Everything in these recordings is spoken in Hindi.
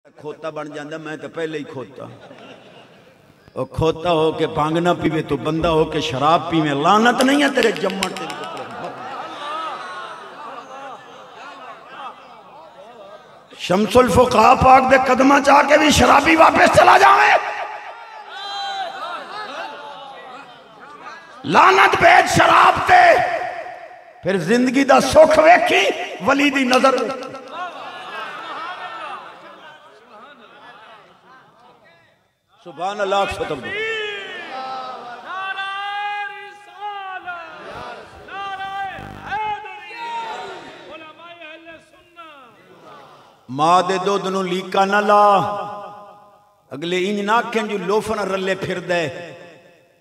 खोता बन जाता, मैं तो पहले ही खोता। और खोता हो के भांग ना पीवे तो बंदा हो के शराब पीवे, लानत नहीं है तेरे जम्मन तेरे। शमसुल फुक़हा पाक दे कदमा चाह के भी शराबी वापस चला जावे, लानत भेज शराब ते, फिर जिंदगी दा सुख वेखी वली दी नजर। सुभान अल्लाह। मां दे दुध नूं लीका ना ला, अगले इंज ना आखें जो लोफन रले फिरदा है,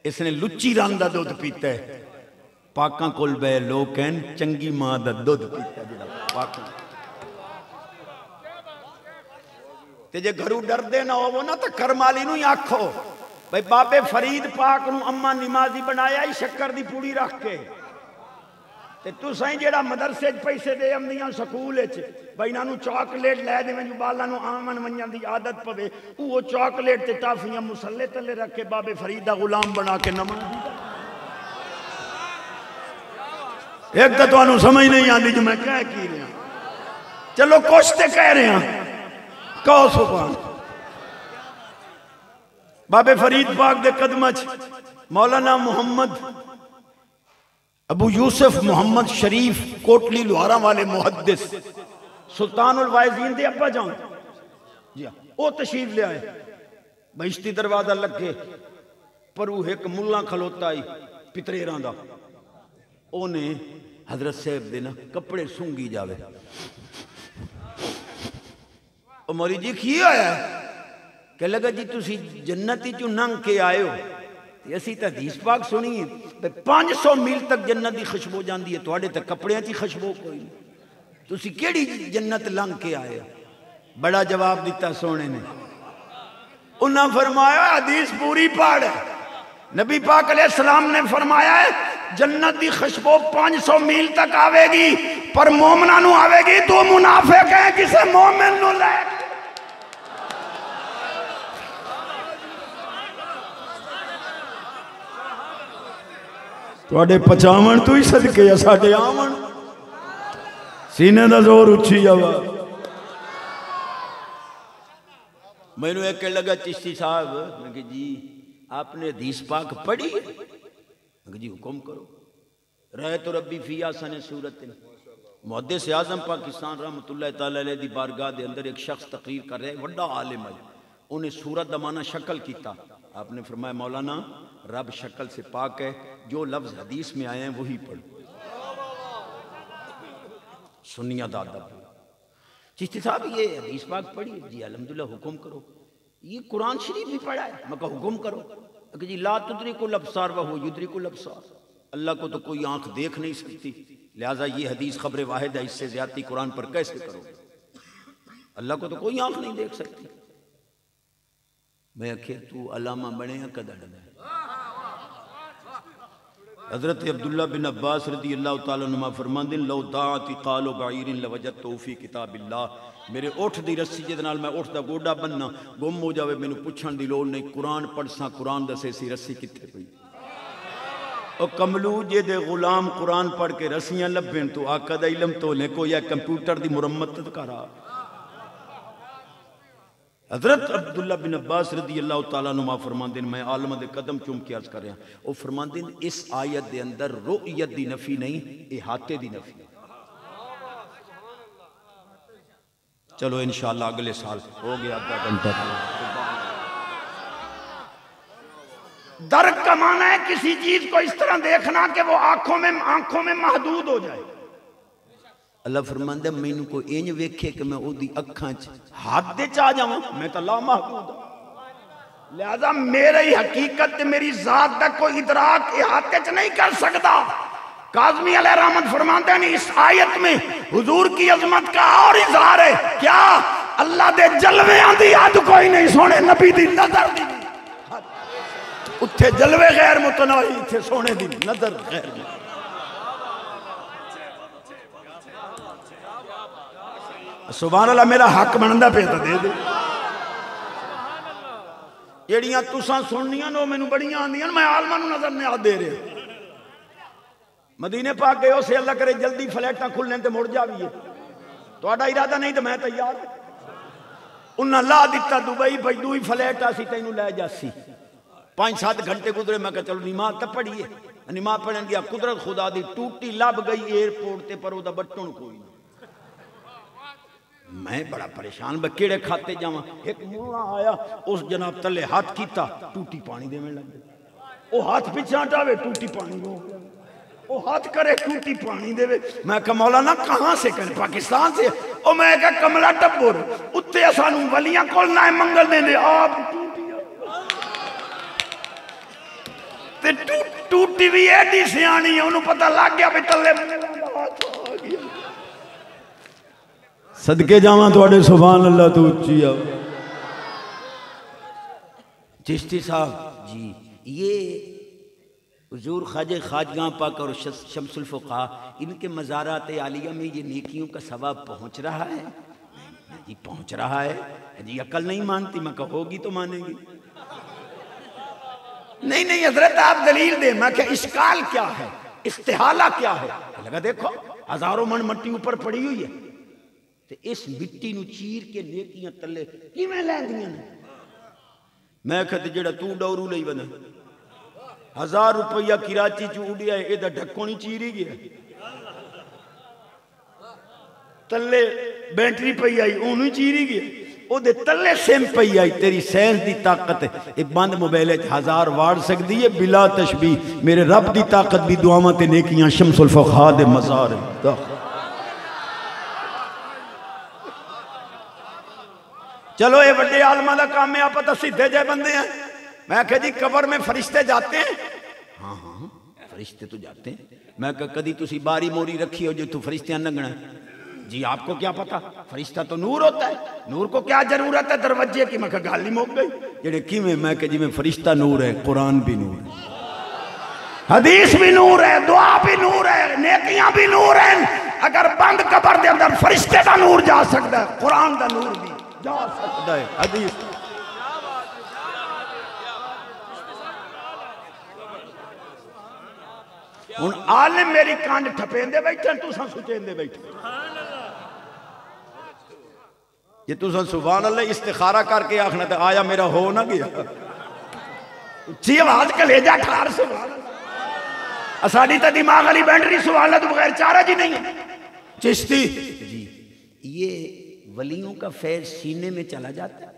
इसने लुच्ची रन दा दुध पीता है। पाकां कोल बह लोग कहन चंगी मां दा दुध पीता जिहड़ा पाकां ते जे घरू डरदे ना होवो ना तो करमाली नूं ही आखो भाई बाबे फरीद पाक नूं अम्मा निमाजी बनाया ही शक्कर दी पूड़ी रख के, ते तुसां जेड़ा मदरसे च पैसे दे आंदियां स्कूल च भाई इन्हां नूं चॉकलेट लै देवें जो बालां नूं आमन वंजन दी आदत पवे, वो चॉकलेट ते टाफियां मुसल्ले तले रख के बाबे फरीद दा गुलाम बना के नमाजी। एक तो तुहानूं समझ नहीं आती जो मैं कह की रहा, चलो कुछ ते कह रहे हैं, कहो सुभान। बाबे फरीद पाक दे कदम च मौलाना मोहम्मद अबू यूसुफ मोहम्मद शरीफ कोटली लोहारा वाले मुहद्दिस सुल्तानुल वाइज़ीन दे अब्बा जान जी वो तशरीफ ले आए। बहिश्ती दरवाजा लगे पर वो एक मुल्ला खलोता आई पितरेरां दा, ओने हजरत साहब दे ना कपड़े सूंघी जावे। मौली जी की आया कह लगा जी तुसी जन्नती चू नंग के आए हो, असी तो हदीस पाक सुनी 500 मील तक जन्नत की खुशबू जाती है, थोड़े तो कपड़े की खुशबू कोई नहीं, तुसी केड़ी जन्नत लंघ के आए हो। बड़ा जवाब दिता सोने ने, उन्हें फरमाया हदीस पूरी पढ़, नबी पाक अलैहिस्सलाम ने फरमाया है जन्नत की खुशबू 500 मील तक आवेगी पर मोमना नू आवेगी, तू मुनाफिक है किसे मोमिन नू ले। तुहाडे पचावन तू ही सदके आ साडे आवन, सीने दा जोर उछी जावा। मैनू एक कह लगा चिश्ती साहब, मैं कि जी आपने हदीस पाक पढ़ी है? मैं जी हुक्म करो। रहे तो रब्बी फी आसन सूरत, मुहद्दिस आज़म पाकिस्तान रहमतुल्लाह तआला अलैह दी बारगाह दे अंदर एक शख्स तकरीर कर रहे, वड्डा आलिम है, उन्हें सूरत दा माना शक्ल किया। आपने फरमाया मौलाना रब शक्ल से पाक है, जो लफ्ज हदीस में आए हैं वही पढ़ो। सुन्निया दा अदब। चिश्ती साहब ये हदीस पाक पढ़ी? जी अल्हम्दुलिल्लाह। हुक्म करो। ये कुरान शरीफ भी पढ़ा है? मैं कहा हुक्म करो। कि जी ला तुदरिकुल अब्सार व हुवा युदरिकुल अब्सार, अल्लाह को तो कोई आंख देख नहीं सकती, लिहाजा ये हदीस खबर वाहिद है, इससे ज्यादा कुरान पर कैसे करो? अल्लाह को तो कोई आंख नहीं देख सकती। मैं आखिर तू अलामा बने कदा डे। हजरत अब्दुल्ला बिन अब्बास रदी अल्लाह तआला अन्हुमा फरमांदे लो दाती कालो बाइरिन लवजतु फी किताबिल्लाह, मेरे उठ दी रस्सी जिहदे नाल मैं उठ दा गोडा बनना गुम हो जावे, मैनू पुछण दी लोड़ नहीं, कुरान पढ़सा कुरान दसे सी रस्सी कित्थे पई। और कमलू जे दे गुलाम कुरान पढ़ के रस्सियां लभन तो आका दा इलम तो ले कोई कंप्यूटर दी मुरम्मत करा। हजरत अब्दुल्ला बिन अब्बास रदी अल्लाह तआला अन्हुमा फरमांदे मैं आलम दे कदम चूम के अर्ज कर रहा, वो फरमांदे इस आयत दे अंदर रुयत दी नफी नहीं, इहाते दी नफी। चलो इंशाअल्लाह अगले साल हो गया आधा घंटा। दर्क का माना है किसी चीज को इस तरह देखना कि वो आंखों में महदूद हो जाए। अल्लाह फरमांदा मैनू कोई इंज वेखे कि मैं ओदी अखां च हाथ दे च आ जावां, मैं तो ला महदूद हां, लिहाजा मेरी हकीकत मेरी जात दा कोई इदराक इहाते च नहीं कर सकता। काज़मी अलैहि रहमत फरमाते हैं इस आयत में हुजूर की अजमत का और इजहार है। क्या अल्लाह दे जलवे आंदी हद कोई नहीं, सोने नबी दी नजर दी उत्थे जलवे गैर मुतनाही, इत्थे सोने दी नजर गैर। सुभान अल्लाह, मेरा हक बनता पे तो दे दे। ਜਿਹੜੀਆਂ तुसां सुननियां ने मैनू बड़ियां आंदियां मैं आलमा नूं नजर नहीं दे रहा मदीने पाक गए उसे अल्लाह करे जल्दी फ्लैटां खुलने ते मुड़ जावीए तुहाडा इरादा नहीं तो मैं तैयार उन्हें ला दिता दुबई भाई दूई फ्लैट आसी तैनू लै जासी 5-7 घंटे गुजरे मैं चलो नमाज तो पढ़िए नमाज पढ़न गया कुदरत खुदा दी टूटी लभ गई एयरपोर्ट ते पर ओदा बटन कोई नहीं मैं बड़ा परेशान मैं केड़े खाते जावां एक मुल्ला आया उस जनाब तले हाथ कीता टूटी पानी देने लग गए वो हाथ पिछा हटावे टूटी पानी दो वो हाथ करे टूटी पानी देवे मैं कहा मौलाना कहां से करे पाकिस्तान से ओ मैं कहा कमला टब्बुर उत्ते सानू वलियां कोल ना मंगल देंदे आप ते टूटी भी एडी सियाणी है उन्हें पता लग गया भी तले सदके जावां तुहाडे सुभान अल्लाह तो उच्ची आ चिश्ती साहब जी ये हुजूर ख्वाजा खाजगां पाक और शम्सुल फुक़हा इनके मज़ारात आलिया में ये नेकियों का सवाब पहुँच रहा है जी पहुँच रहा है जी अकल नहीं मानती मैं कहोगी तो मानेगी नहीं नहीं हजरत आप दलील दे मैं क्या इश्काल क्या है इस्तेहाला क्या है लगा देखो हजारों मन मट्टी ऊपर पड़ी हुई है तो इस मिट्टी नू चीर के नेकियां तले किवें लैंदियां ने मैं कहते जेड़ा तू डौरू लई बना 1000 रुपया कराची च उड़िया एदा ढक्को नहीं चीरी गया तले बैटरी पई आई ओनू चीरी गया ओदे तले सिम पई आई तेरी साइंस दी ताकत ए बंद मोबाइल 1000 वाड़ सकदी है बिला तशबीह मेरे रब दी ताकत भी दुआवां ते नेकियां शम्सुल फुक़हा दे मज़ार चलो ये बड़े आलमा का काम है आप तो सीधे जय बंदे हैं मैं कहा जी कब्र में फरिश्ते जाते हैं हाँ हाँ फरिश्ते तो जाते हैं मैं कहा कदी तुसी बारी मोरी रखी हो जो तू फरिश्ते लंघना जी आपको क्या पता फरिश्ता तो नूर होता है नूर को क्या जरूरत है दरवाजे की मैं कहा गाली मुक गई जेडे किवें मैं कहा जिवें फरिश्ता नूर है कुरान भी नूर है हदीस भी नूर है दुआ भी नूर है नेकियां भी नूर हैं अगर बंद कब्र के अंदर फरिश्ते का नूर जा सकता है कुरान का नूर भी जा सकता है हदीस हुण आलिम मेरी कांड ठपेंदे बैठे तुसां सुचेंदे बैठे जे तुसां सुभान अल्लाह इस्तिखारा करके आखना तो आया मेरा हो ना गया जी आवाज कलेजा ठार सुभान अल्लाह साडी तो दिमाग वाली बैटरी सुभान अल्लाह तो बगैर चारा जी नहीं है चिश्ती जी ये वलियों का फैज़ सीने में चला जाता है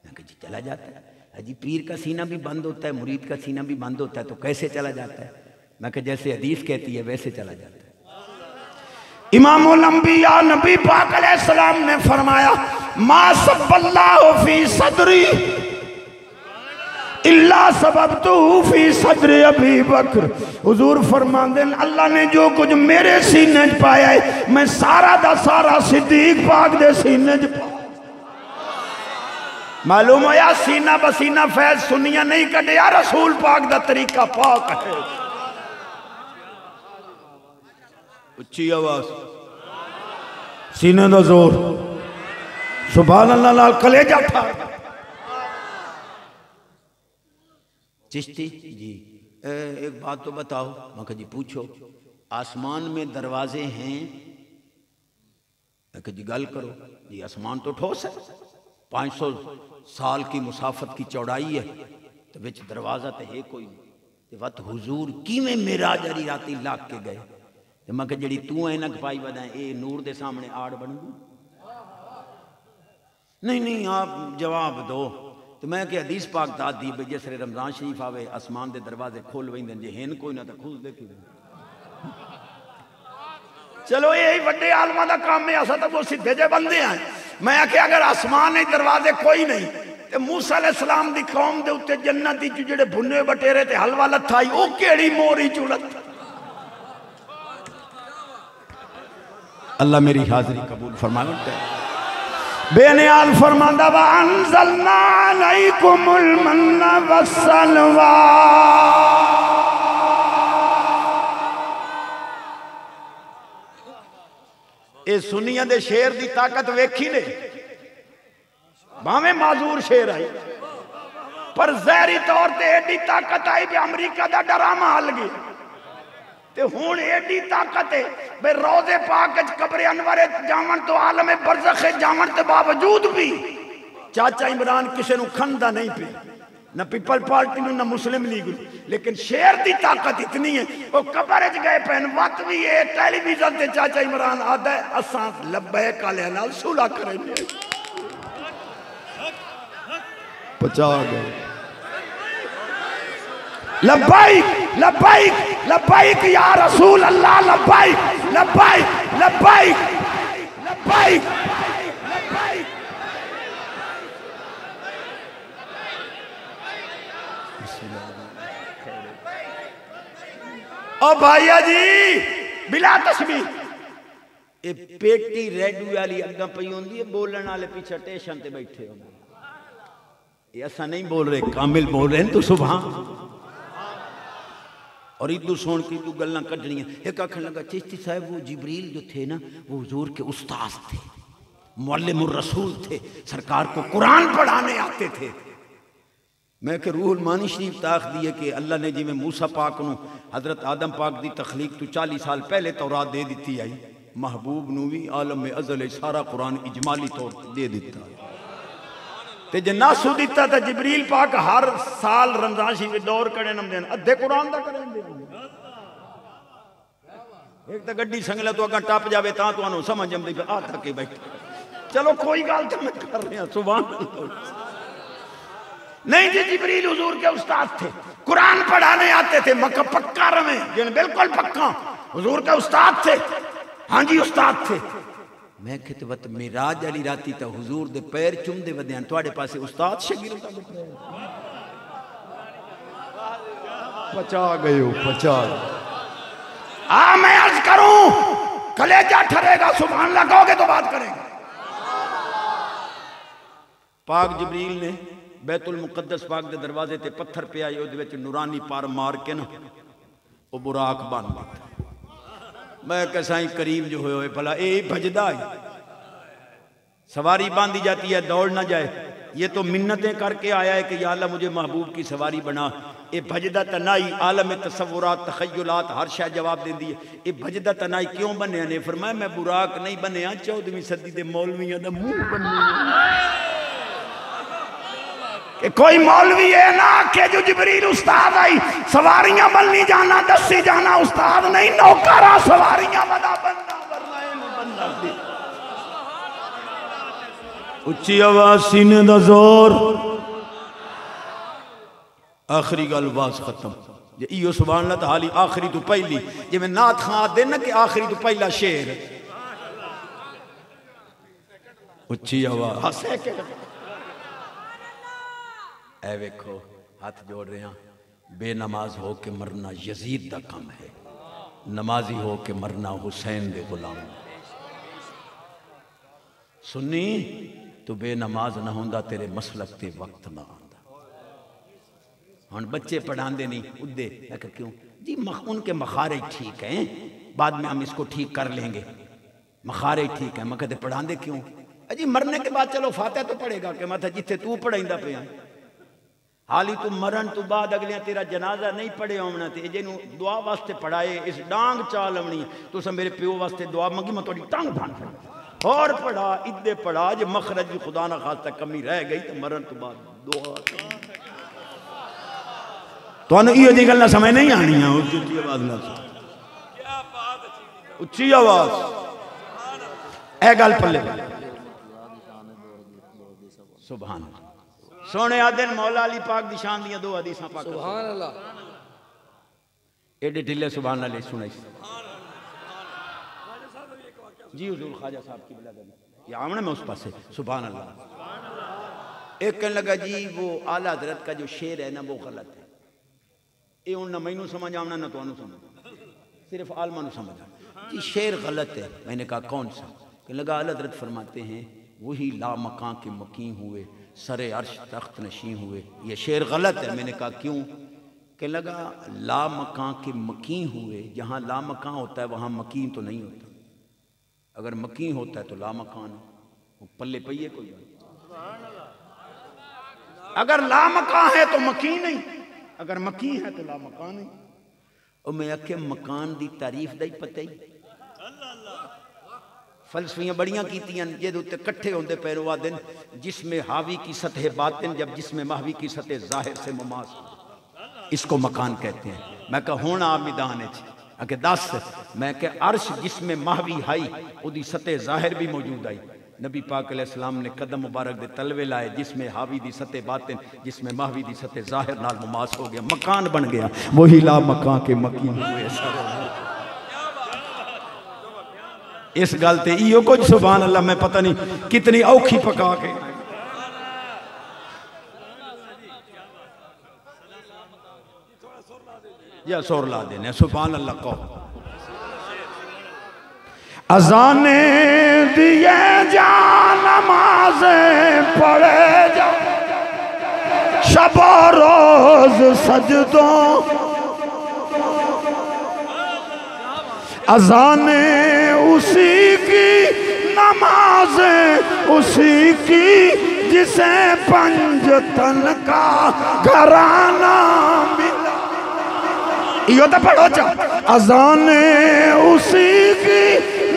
मैं कहा जी चला जाता है अजी पीर का सीना भी बंद होता है मुरीद का सीना भी बंद होता है तो कैसे चला जाता है मैं कहा जैसे हदीस कहती है वैसे चला जाता है इमामुल अंबिया नबी पाक अलैहिस्सलाम ने फरमाया मा सब्बल्लाहु फी सदरी इल्ला सबबतु फी सदरी अबी बकर हुजूर फरमांदे अल्लाह ने जो कुछ मेरे सीने च पाया है मैं सारा दा सारा सिद्दीक पाक दे सीने च मालूम होया सीना बसीना फैज सुनिया नहीं कढ़िया रसूल पाक दा तरीका पाक है उच्ची आवाज सीने दा जोर सुभान अल्लाह नाल कलेजा ठार चिश्ती जी एक बात तो बताओ मैं कहा जी पूछो आसमान में दरवाजे हैं मैं कहा जी गल करो जी आसमान तो ठोस है 500 साल की मुसाफत की चौड़ाई है तो बिच दरवाजा तो है कोई नहीं वत हुजूर किवें मेराज अरी राती लाग के गए तो मैं कहा जी तू ऐनक पाई वदा ये नूर के सामने आड़ बन गई नहीं नहीं आप जवाब दो तो मैं कि हदीस पाक दाद दी भाई जिसले रमजान शरीफ आवे आसमान के दरवाजे खोल वेंदे जे हैं कोई ना तो खुल देखी चलो यही बड़े आलमा का काम है असा तो वो सीधे जे बंदे हैं मैं आख्या अगर आसमान दरवाजे कोई नहीं तो मूसा अलैहिस्सलाम दी कौम दे उत्ते जन्नत दी जेड़े भुन्ने बटेरे ते हलवा लथा आई ओ केड़ी मोरी चुलत अल्लाह मेरी हाजिरी कबूल फरमावे बेनियाल फरमांदा व अंज़लना अलैकुमुल मन्ना वस्सलवा ये सुनिया दे शेर दी ताकत वेखी ने भावें माजूर शेर आई पर जहरी तौर पर एडी ताकत आई भी अमरीका का डरामा हल गया। ते हुण एडी ताकत है बे रोजे पाक कब्र अनवर जावन तो आलम बरज़ख जावन के बावजूद भी चाचा इमरान किसी को खंदा नहीं पे, न पीपल पार्टी न मुस्लिम लीग, लेकिन शेर की ताकत इतनी है वो कब्र च गए पैन वत भी है टेलीविजन से चाचा इमरान आदा है असा लब्बैक वाले नाल सुलह करेंगे। पचा गए लब्बाइक लब्बाइक लब्बाइक या रसूल अल्लाह, लब्बाइक लब्बाइक लब्बाइक लब्बाइक लब्बाइक। ओ भाइया जी बिला तस्बीह ए पेटी रेडू वाली अग्गा पई होंदी है, बोलने वाले पीछे स्टेशन ते बैठे होंगे। ये ऐसा नहीं बोल रहे, कामिल बोल रहे हैं तो सुभान। और इदू सुन के इदू गल्लां कढ़नियां। एक आखन लगा चिश्ती साहब वो जिब्रील जो थे ना वो हुजूर के उस्ताद थे, मुअल्लिमुर रसूल थे, सरकार को कुरान पढ़ाने आते थे। मैं कि रूहुल मानी शरीफ ताख दी है कि अल्लाह ने जिमें मूसा पाक नू हजरत आदम पाक दी तखलीक तो 40 साल पहले तौरात दे दी आई, महबूब नू भी आलम में अज़ल सारा कुरान इजमाली तौर पर दे दिता। ते जे नासू दिता तो जिब्रील पाक हर साल रमजान शरीफ दौर करे नम देन अद्धे कुरान दा करें दे। एक तो गड्डी संगला तो अगर टप जावे ता तो समझ आती पे आ थके बैठे। चलो कोई गल तो मैं कर रहा सुभान अल्लाह। नहीं जी जिब्रील हुजूर के उस्ताद थे, कुरान पढ़ाने आते थे। मक्का पक्का रवे जिन बिल्कुल पक्का हुजूर के उस्ताद थे। हाँ जी उस्ताद थे। मैं खितबत मिराज वाली राती तो हुजूर दे पैर चुमदे वदयान तुहाडे पासे उस्ताद शागिर्द दे पैर पचा गए हो पचा। आ मैं अर्ज करूं कलेजा ठरेगा, सुभान अल्लाह कहोगे तो बात करेंगे। पाक जिब्रील ने बैतुल मुकद्दस पाक दे दरवाजे ते पत्थर पे आए, उहदे विच नूरानी पार मार के ना वो बुराक बन गया। मैं कह साईं करीम जो होए भला ये भजदा है, सवारी बांधी जाती है दौड़ ना जाए। ये तो मिन्नतें करके आया है कि या अल्लाह मुझे महबूब की सवारी बना। ये भजदा तनाई आलम तसव्वुरात तखय्युलात हर शय जवाब देंदी है। ये भजदा तनाई क्यों बने ने? फरमाया मैं बुराक नहीं बनया, 14वीं सदी के मौलवियों का मुंह बने। कि कोई मौलवी है ना के जो जिब्रील उस्ताद आई सवारियां बननी जाना दसी जाना उस्ताद नहीं नौकरा सवारियां बना बनना वरना बनना। उच्ची आवाज सीने दा जोर। आखिरी गल बात खत्म। जे इहो सुभान अल्लाह तो हाली आखिरी तो पहली जिवें नात खां दे ना कि आखिरी तो पहला शेर। उच्ची आवाज ऐ वेखो हाथ जोड़ रहे हैं। बेनमाज हो के मरना यजीद का कम है, नमाजी हो के मरना हुसैन दे गुलाम। सुन्नी तू बेनमाज ना होंदा तेरे मसलक ते वक्त ना आंदा। हम बच्चे पढ़ाते नहीं उदे क्यों जी उनके मखारे ठीक हैं, बाद में हम इसको ठीक कर लेंगे, मखारे ठीक है। मैं कहते पढ़ाते क्यों? अजी मरने के बाद चलो फातिहा तो पढ़ेगा कि मैं जिथे तू पढ़ाइंदा पिया हाली तू मरण तो बाद अगलियां तेरा जनाजा नहीं पढ़े आना तो जिन्हों दुआ वास्ते पढ़ाए इस डांग चा लवनी तुस मेरे प्यो वास्ते दुआ मंगी मैं थोड़ी टांग फान और पढ़ा इदे पढ़ा जो मखरज भी खुदा ना खास्ता कमी रह गई तो मरण तो बाद दुआ तो इहो जी गल्लां समझ नहीं आनी। उच्ची आवाज ना उच्ची आवाज ए गल पल्ले सुभान सोने आदन मौला अली पाक दी शान दियां दो हदीसां पाक सुभान अल्लाह एडे ढिले सुभान अल्लाह सुनाई जी हुजूर ख्वाजा साहब की बिला या आमने में उस पासे सुभान अल्लाह। एक कहने लगा जी वो आला हजरत का जो शेर है ना वो गलत है, ये उन ना मैनू समझ आना ना तुहानू समझ, सिर्फ आलमा नू समझ जी शेर गलत है। मैंने कहा कौन सा? कहने लगा आला हजरत फरमाते हैं वही ला मकां के मकीं हुए सरे अर्श तख्त नशी हुए, ये शेर गलत है। मैंने कहा क्यों? कहने लगा ला मकां के मकीं हुए, जहाँ ला मकां होता है वहाँ मकीं तो नहीं होता, अगर मकीं होता है तो ला मकान है, वो पल्ले पइए कोई अगर लामकान है तो मकीन नहीं, अगर मकीन है तो लामकान नहीं। और मैं आखे मकान की तारीफ का ही पता ही, फलसफियां बड़ियां कीतियां जिहदे उत्ते कट्ठे होंदे पे वो दिन जिसमें हावी की सतह बातिन जब जिसमें महवी की सतह जाहिर से मुमास, इसको मकान कहते हैं। मैं कहा हुण आ मैदान अगे दस, मैं कहा अर्श जिसमें महवी हाई उदी सतह जाहिर भी मौजूद आई। नबी पाक अलैहिस्सलाम ने कदम मुबारक दे तलवे लाए जिसमें हावी दी सतह बातिन जिसमें महवी दी सतह जाहिर नाल मुमास हो गया, मकान बन गया। वही ला मकान के मकीन हुए सारे। इस गल ते इहो कुछ सुभान अल्लाह मैं पता नहीं कितनी औखी पका के या सुर ला देने सुभान अल्लाह को। अजाने दिए जा नमाज़े पढ़े जा शब रोज सजदों, अजाने उसी की नमाज़ें उसी की जिसे पंजतन का घराना मिला। यो तो पढ़ो चा, अजाने उसी की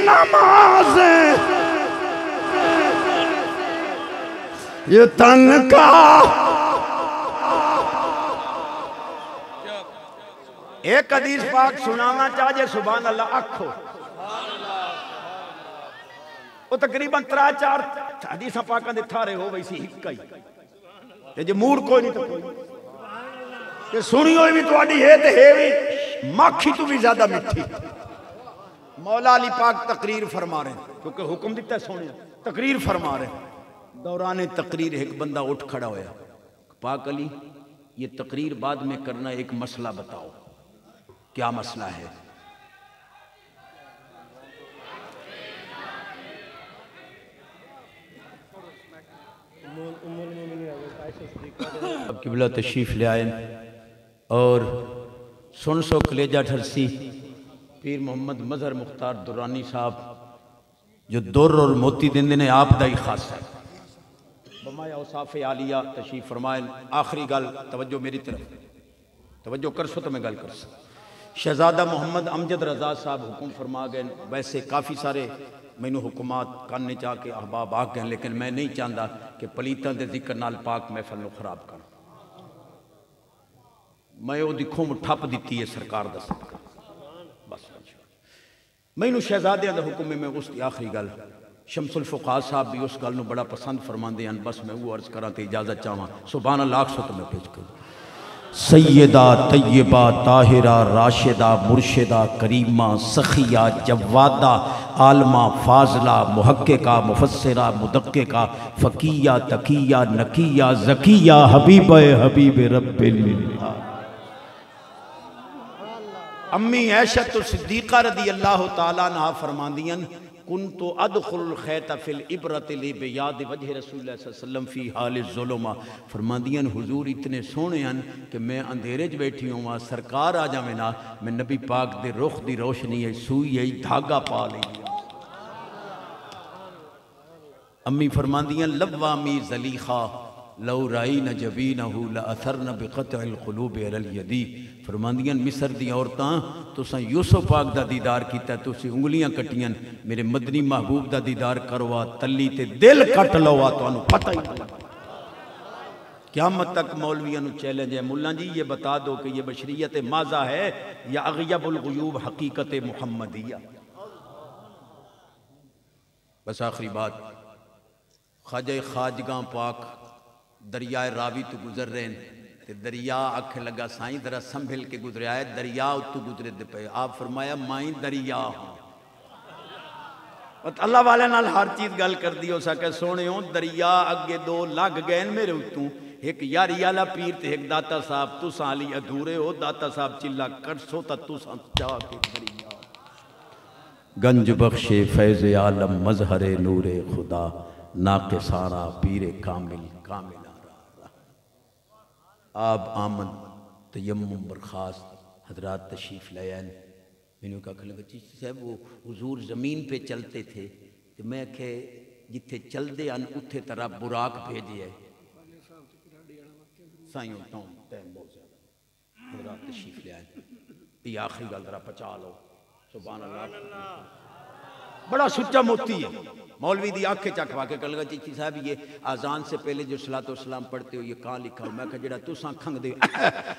नमाज़ें ये तन का। एक हदीस पाक सुनाना चाहे सुभान अल्लाह आखो। वो तकरीबन 3-4 हदीस पाक दे थारे हो वैसी हिक ही ते जे मूड कोई नहीं तो कोई ते सुनी होई भी तुहाडी है ते है भी माखी तो भी ज्यादा मिठी। मौला अली पाक तकरीर फरमा रहे क्योंकि हुक्म दिता सोने तकरीर फरमा रहे। दौरान तकरीर एक बंदा उठ खड़ा होया, पाक अली ये तकरीर बाद में करना, एक मसला बताओ। क्या मसला है? अब किबला तशरीफ ले आए और सुन सो कलेजा ठरसी पीर मोहम्मद मजहर मुख्तार दुरानी साहब जो दुर और मोती देंदे ने आप दा ही खास है। बमाया औसाफ़े आलिया तशरीफ फरमाए। आखिरी गल तवज्जो मेरी तरफ तवज्जो कर सो तो मैं गल कर सक। शहजादा मोहम्मद अमजद रजा साहब हुक्म फरमा गए। वैसे काफ़ी सारे मैनू हुकुमात करने चाह के अहबाब आ गए, लेकिन मैं नहीं चाहता कि पलीतां दे जिक्र नाल पाक महफल नूं खराब कर। मैं वो दिखो ठप दी है सरकार दा सदका बस। मैनू शहजादियां दा हुक्म में उसकी आखिरी गल शमसुल फुक़हा साहब भी उस गल नूं बड़ा पसंद फरमाते हैं। बस मैं वो अर्ज करा तो इजाजत चाहवां। सुभान अल्लाह सो तो मैं पेश करूं। सैयदा तैयबा ताहिरा राशिदा मुर्शिदा करीमा सखिया जवादा आलमा फाजला मुहक्किका मुफस्सिरा मुदक्किका फ़कीया तकिया नकिया ज़किया हबीब हबीब रब्बिल अम्मी ऐशत सिद्दीक़ा रदी अल्लाह तआला अन्हा फरमांदियन कुन्तु अदखुल खैत फिल इबरत लि बियाद वजह रसूलुल्लाह सल्लल्लाहु अलैहि वसल्लम फी हाल ज़ुल्मा। फरमांदियन हुजूर इतने सोहने हैं कि मैं अंधेरे च बैठी हुआ सरकार आ जावे ना मैं नबी पाक दे रुख दी रोशनी है सूई है धागा पा ली। अम्मी फरमांदियन लव्वामी ज़लीखा लौ राई न जबी न हू लअथर न बिक़तअल क़ुलूब अलल यदी। फरमांदियन मिस्र दी औरतां तुसां यूसुफ पाक दा दीदार कीता, तुसीं उंगलियां कट्टियां, मेरे मदनी महबूब दा दीदार करवा तली ते दिल कट लवा तुहानू पता ही नहीं। क़यामत तक मौलवियों नू चैलेंज है, मुल्ला जी ये बता दो कि ये बशरियत माज़ा है या अग़यबुल ग़ुयूब हकीकत मुहम्मदिया। बस आखिरी बात, ख्वाजा खाजगां पाक दरियाए रावी तो गुजर रहे हैं ते दरिया आख लगा साईं जरा संभल के गुजरिया है, दरिया उत्तू गुजरे दे पे। आप फरमाया माई दरिया हूं। अल्लाह वाले नाल हर चीज गल कर दी हो सके। सोने दरिया अगे दो लग गए मेरे उत्तू, एक यारी आला पीर ते एक दाता साहब। तुसा अली अधूरे हो, दाता साहब चिल्ला करसो ता तुसा जाके दरिया। गंज बख्शे फैज़ आलम मजहरे नूरे खुदा नाके सारा पीरे कामिल कामिल आप आमद तयम्मुम बरखास्त हजरात तशरीफ़ ले आए। मैंने कहा लगा चिश्ती साहब वो हुजूर ज़मीन पे चलते थे तो मैं खे जिथे चलते हैं उत्थे तरह बुराक भेजे है। साईं टाइम बहुत ज्यादा हज़रात तशरीफ ले आए। ये आखिरी गल जरा पचा लो। सुभान अल्लाह। बड़ा सुच्चा मोती है। मौलवी दी आंखें चखवा के कल चिश्ती साहब ये अजान से पहले जो सलातो सलाम पढ़ते हो ये कहाँ लिखा हो? मैं कहा जेड़ा तुसां खंगदे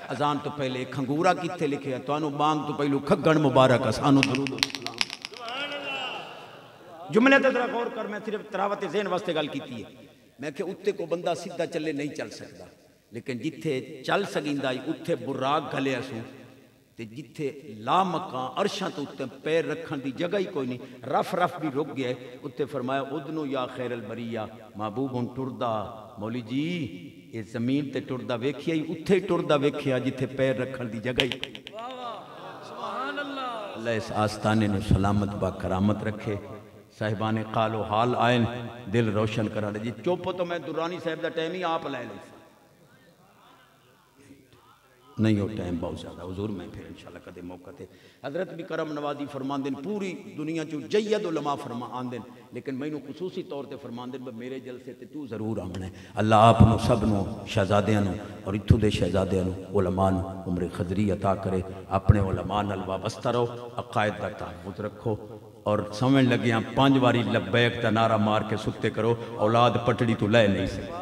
अजान तो पहले खंगूरा किथे लिखे है? तुहानू बांग तो पहलू खग्गण मुबारक है, सानू दरूद सलाम। जुमले ते जरा गौर कर। मैं सिर्फ तरावत ज़हन वास्ते गल कीती है। मैं कि उत्ते को बंदा सीधा चले नहीं चल सकता, लेकिन जिथे चल सकिंदा उत्थे बुराक गलिया सू ते जिथे ला मकां अरशां तो उत्ते पैर रखण दी जगह ही कोई नहीं, रफ रफ भी रुक गया। उत्ते फरमाया उदनो या खैरल बरिया महबूब हुण टुरदा। मौली जी ये जमीन ते टुरदा वेखिया ही उत्थे ही टुरदा वेखिया जिथे पैर रखण दी जगह ही। सुभान अल्लाह। अल्लाह इस आस्ताने ने सलामत बा करामत रखे। साहिबाने कालो हाल आए दिल रोशन करा जी। चुप तो मैं दुरानी साहब का टाइम ही आप लै ली नहीं हो टाइम बहुत ज़्यादा हुजूर। मैं फिर इंशाल्लाह कदे मौका ते हजरत भी करम नवाजी फरमांदे पूरी दुनिया चो जय्यद उलमा फरमा आंदे, लेकिन मैनू खसूसी तौर पर फरमांदे मेरे जलसे ते तू जरूर आमना है। अल्लाह आप सब नू शहजादियां नू और इत्थों दे शहजादियां नू उलमा नू उम्र खजरी अता करे। अपने उलमा नाल वाबस्ता रहो, अकायद का तहफ़्फ़ुज़ रखो और समझ लगे 5 बारी लब्बैक का नारा मार के सुत्ते करो। औलाद पटड़ी तो लै नहीं सकती।